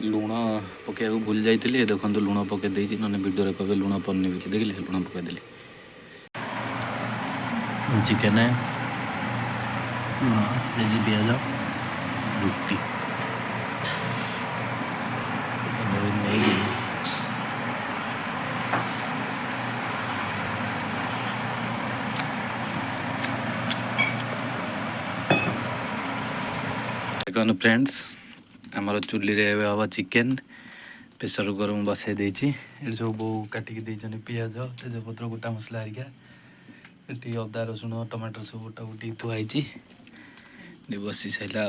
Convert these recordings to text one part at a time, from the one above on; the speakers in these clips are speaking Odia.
लुण पकड़ भूल जाइए देखो लुण पकई ना भिडियो कहे लुण पड़नी बोली देखिए लुण पकईदेली चिकेन लुण देसी पिज रुटी देखो फ्रेंड्स आमर चुली रे हम चिकेन प्रेसर कुकर में बसई देती ये सब बो काटिकी देती पिज तेजपत्र गोटा मसला हरिका ये अदा रसुण टमाटर सब गोटा गोटी थुआई बसी सारा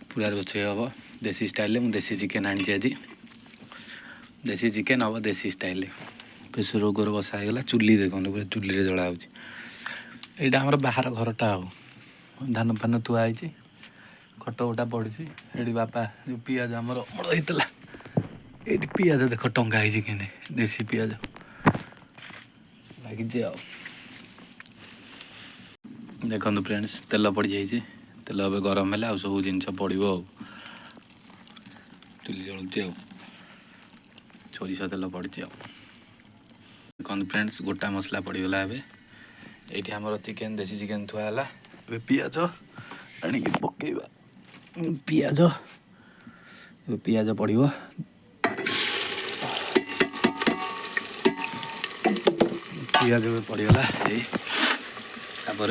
पूरा रोचे हम देसी स्टाइल में देसी चिकेन आनी आज देसी चिकेन हम देसी स्टाइल प्रेसर कुकर बसाईगला चुली देखो पूरा चुली जला हो यहाँ आम बाहर घरटा हो धान फान थुआई खट गोटा पड़ी ये बापा जो पिज आमर अमल होता ये पिज देख टंगाई कि देसी पिज लगी देखो फ्रेंड्स तेल पड़ जाइए तेल ए गरम है सब जिन पड़ो चुली जलुचे सोरिष तेल पड़ी देखो फ्रेंड्स गोटा मसला पड़गला ये आमर चिकेन देसी चिकेन थुआला पिज आणिक पकेबा पिज पिज पड़ो पिज पड़गला तापर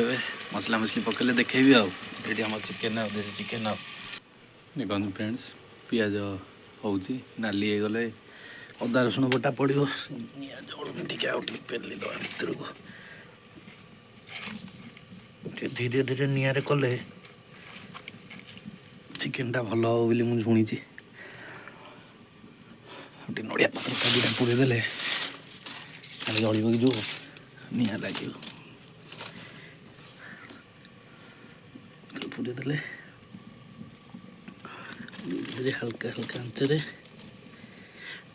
मसला मसली पकड़े देखेबी आठ आम चिकेन देसी चिकेन देखो फ्रेंड्स पिज हो नाली गले अदा रसुण बटा पड़ो जल पेली दवा भर को धीरे धीरे निआरे कले चिकेनटा भल हो बोली मुझे शुणी नड़िया पत्र काटा पुरे देले जल कि जो निआ लगे पुरे देले धीरे हल्का हल्का आंचरे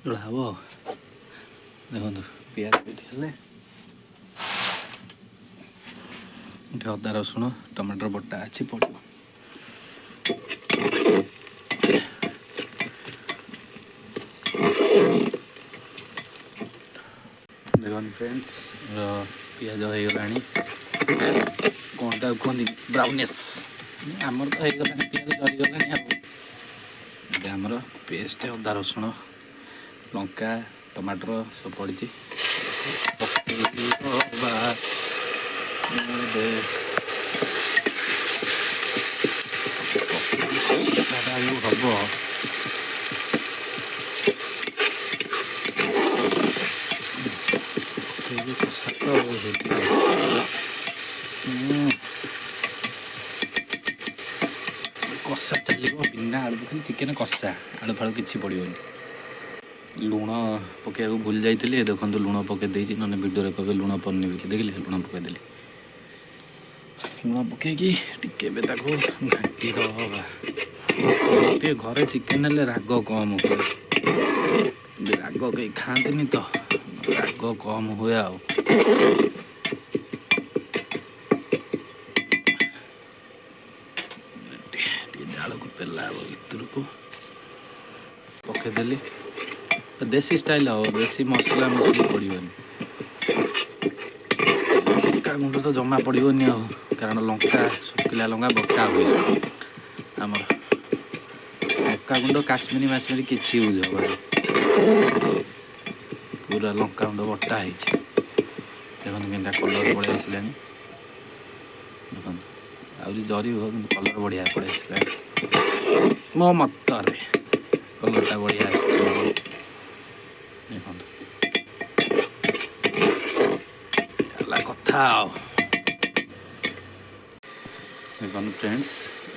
जला हम देखो पिज अदा रसुण टमाटर बटा अच्छी पड़ो देखो फ्रेंड्स पिज हो गला कौन ता कहते ब्राउनेस आमर तो होगा पिज जरीगला आमर पेस्ट अदा रसुण लंका टमाटर सब पड़ी कषा चलो बिना आलू खाली चिकेन कषा आलू फालू कि पड़ोनी लुण पकड़ भूल जाइए देखो लुण पकई ना भिडियो कहे लुण पड़नी बोली देखिए लुण पकईदेली लुण पकईकि घाटी दे घरे चिकेन हेल्ले राग कम हुए राग कहीं खाती तो राग कम हुए जाल को पेला भर को पकईदेली देसी स्टाइल हो देसी मसला मसली पड़ोनी लंका गुंड तो जमा पड़ोनी कारण लंका सुखिला लंका बटा हुए आमर लंका गुंड काश्मीरी माश्मीरी किसी यूज हम पूरा लंका गुंड बटा है देखो केन्ता कलर बढ़िया आसलानी देखो आहरी जरी हो कलर बढ़िया पड़े आसला मो मत कलरटा बढ़िया देखो कथा देखो फ्रेंड्स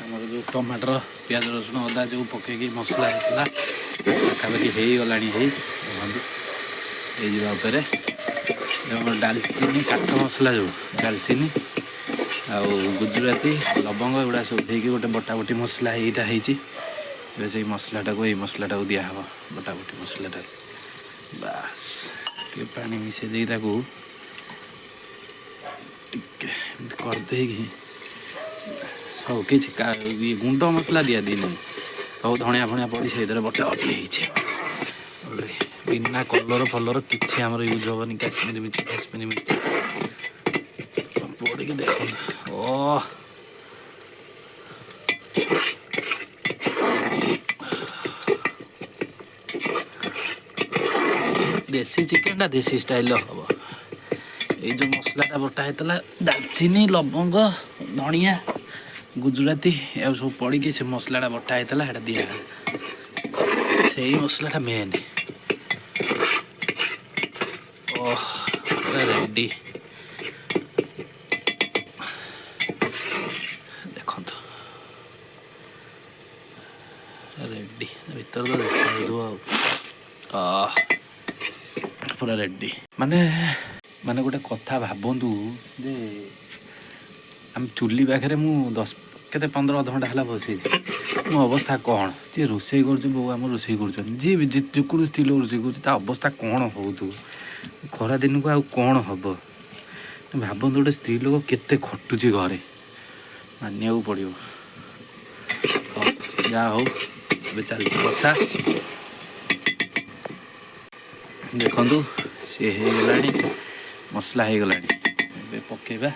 आमर जो टमाटर पिज रसुण अदा जो पकईकि मसला होता पाखापाखि हो गला देखो डालचीनी काठ मसला जो डालचीनी आउ गुजराती लवंग एगुड़ा सब देकी गोटे बटाबटी मसला यहाँ से मसलाटा को मसलाटा को दिहब बटाबटी मसलाटा बास टे पानी मिसे दे करदे सब कि गुंड मसला दिया दी नहीं ସବୁ ଧଣିଆ ଫଣିଆ ପଡ଼ି ସେଇଥିରେ ବଟା ବଟି ହେଇଛି। ବିନା କଲର ଫଲର କିଛି ଆମର ୟୁଜ୍ ହେବନି। କାଶ୍ମୀରୀ ମିର୍ଚି ପଡ଼ିକି ଦେଖନ୍ତୁ। ଦେଶୀ ଚିକେନଟା ଦେଶୀ ଷ୍ଟାଇଲର ହେବ। ଏଇ ଯେଉଁ ମସଲାଟା ବଟା ହେଇଥିଲା ଡାଲଚିନି ଲବଙ୍ଗ ଧଣିଆ ଗୁଜୁରାତି ଆଉ ସବୁ ପଡ଼ିକି ସେ ମସଲାଟା ବଟା ହେଇଥିଲା ସେଇଟା ଦିଆହେଲା। ସେଇ ମସଲାଟା ମେନ୍। ରେଡ଼ି ଦେଖନ୍ତୁ ରେଡ଼ି ଭିତରେ ତ ଦେଖାଯାଉଥିବ ଆଉ ପୁରା ରେଡ଼ି। ମାନେ ଗୋଟେ କଥା ଭାବନ୍ତୁ ଯେ ଆମେ ଚୁଲି ପାଖରେ ମୁଁ 15 ଅଧଘଣ୍ଟା ହେଲା ବସିଛି। ମୋ ଅବସ୍ଥା କ'ଣ? ଯିଏ ରୋଷେଇ କରୁଛି ବୋଉ ଆମର ରୋଷେଇ କରୁଛନ୍ତି, ଯିଏ ବି ଯେକୌଣସି ସ୍ତ୍ରୀ ଲୋକ ରୋଷେଇ କରୁଛି ତା ଅବସ୍ଥା କ'ଣ ହେଉଥିବ ଖରା ଦିନକୁ ଆଉ କ'ଣ ହେବ? ଭାବନ୍ତୁ ଗୋଟେ ସ୍ତ୍ରୀ ଲୋକ କେତେ ଖଟୁଛି ଘରେ, ମାନିବାକୁ ପଡ଼ିବ। ଯାହା ହଉ ଏବେ ଚାଲିଛି ବର୍ଷା। ଦେଖନ୍ତୁ ସିଏ ହେଇଗଲାଣି, ମସଲା ହେଇଗଲାଣି। ଏବେ ପକେଇବା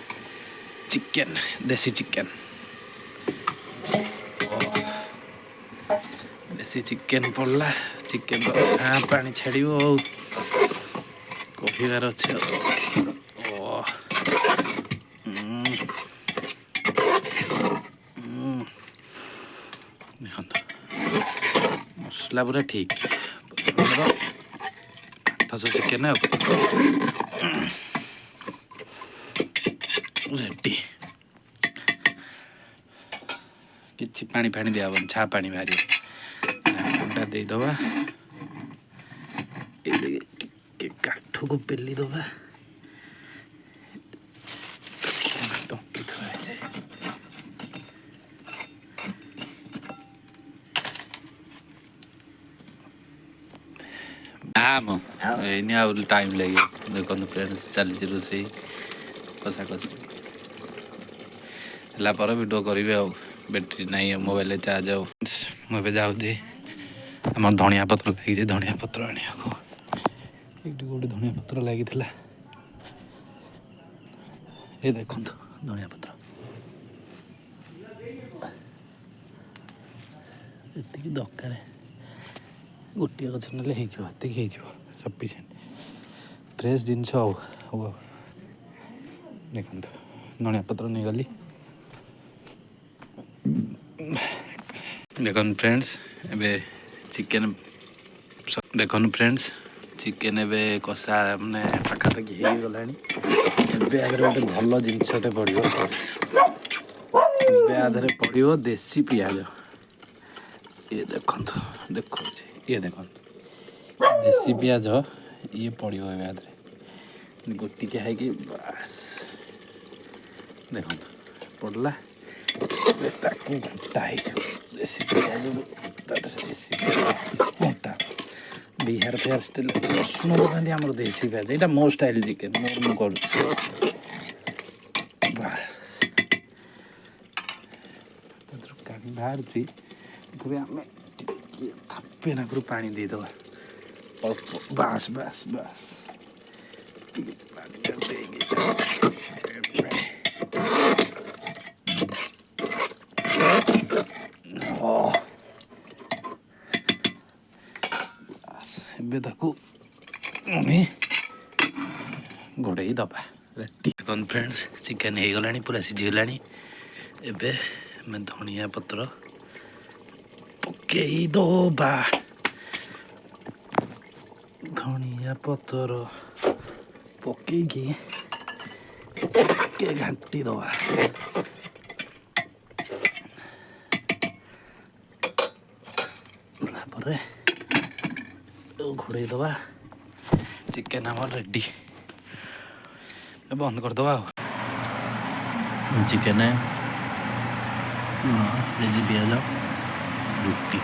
ଚିକେନ୍, ଦେଶୀ ଚିକେନ୍। ଦେଶୀ ଚିକେନ୍ ପଡ଼ିଲା। ଚିକେନ୍ ପାଣି ଛାଡ଼ିବ ଆଉ କହିବାର ଅଛି ଆଉ। ଦେଖନ୍ତୁ ମସଲା ପୁରା ଠିକ୍। ଆମର 800 ଚିକେନ୍ ଆଉ ରେଡ଼ି। କିଛି ପାଣି ଦିଆହେବନି, ଛା ପାଣି ବାହାରିବ। ଢାଙ୍କୁଣିଟା ଦେଇଦେବା। ଟିକେ କାଠକୁ ପେଲି ଦେବା। ଏଇନି ଆଉ ଟାଇମ୍ ଲାଗିବ। ଦେଖନ୍ତୁ ଫ୍ରେଣ୍ଡସ୍ ଚାଲିଛି ରୋଷେଇ କଷାକଷି ହେଲା ପରେ ଭିଡ଼ିଓ କରିବି ଆଉ। ବ୍ୟାଟେରୀ ନାହିଁ ମୋବାଇଲରେ ଚାର୍ଜ ଆଉ। ମୁଁ ଏବେ ଯାଉଛି ଆମର ଧଣିଆ ପତ୍ର ଲାଗିଛି, ଧଣିଆ ପତ୍ର ଆଣିବାକୁ। ଏଇଠି ଗୋଟେ ଧଣିଆ ପତ୍ର ଲାଗିଥିଲା, ଏ ଦେଖନ୍ତୁ ଧଣିଆ ପତ୍ର। ଏତିକି ଦରକାର, ଗୋଟିଏ ଗଛ ନେଲେ ହେଇଯିବ, ଏତିକି ହେଇଯିବ ସଫିସିଏଣ୍ଟ। ଫ୍ରେଶ୍ ଜିନିଷ ଆଉ ହବ। ଦେଖନ୍ତୁ ଧଣିଆ ପତ୍ର ନେଇଗଲି। ଦେଖନ୍ତୁ ଫ୍ରେଣ୍ଡସ୍ ଏବେ ଚିକେନ୍, ଦେଖନ୍ତୁ ଫ୍ରେଣ୍ଡସ୍ ଚିକେନ୍ ଏବେ କଷା ମାନେ ପାଖାପାଖି ହେଇଗଲାଣି। ଏବେ ଆଦେହରେ ଗୋଟେ ଭଲ ଜିନିଷଟେ ପଡ଼ିବ। ଏବେ ଆଦେହରେ ପଡ଼ିବ ଦେଶୀ ପିଆଜ। ଇଏ ଦେଖନ୍ତୁ, ଦେଖଉଛି ଇଏ ଦେଖନ୍ତୁ ଦେଶୀ ପିଆଜ ଇଏ ପଡ଼ିବ ଏବେ ଆଦେହରେ ଗୋଟିକିଆ ହେଇକି। ବାସ୍ ଦେଖନ୍ତୁ ପଡ଼ିଲା। ତାକୁ ଘଣ୍ଟା ହେଇଯିବ ଦେଶୀ ପିଆଜ, ଦେଶୀ ଘଣ୍ଟା। ବିହାର ଫିହାର ଷ୍ଟାଇଲ୍ ରସୁଣ ପକାନ୍ତି, ଆମର ଦେଶୀ ପିଆଜ। ଏଇଟା ମୋ ଷ୍ଟାଇଲ୍ ଚିକେନ୍, ମୁଁ କରୁଛି। ପାଣି ବାହାରୁଛି, ତଥାପି ଆମେ ଟିକେ ଥାପେ ନାକରୁ ପାଣି ଦେଇଦେବା ଅଳ୍ପ। ବାସ୍ ବାସ୍ ବାସ୍ ଟିକେ ପାଣି ଦେଇକି ଏବେ ତାକୁ ଆମେ ଘୋଡ଼େଇ ଦେବା। ରେଡ଼ି। ଦେଖନ୍ତୁ ଫ୍ରେଣ୍ଡସ୍ ଚିକେନ୍ ହେଇଗଲାଣି, ପୁରା ସିଝିଗଲାଣି। ଏବେ ଆମେ ଧଣିଆ ପତ୍ର ପକେଇ ଦେବା। ଧଣିଆ ପତ୍ର ପକେଇକି ଟିକେ ଘାଣ୍ଟି ଦେବା। ତାପରେ ଘୋଡ଼େଇ ଦେବା। ଚିକେନ୍ ଆମର ରେଡ଼ି। ବନ୍ଦ କରିଦେବା ଆଉ। ଚିକେନ୍, ଲୁଣ, ଦେଶୀ ପିଆଜ, ରୁଟି।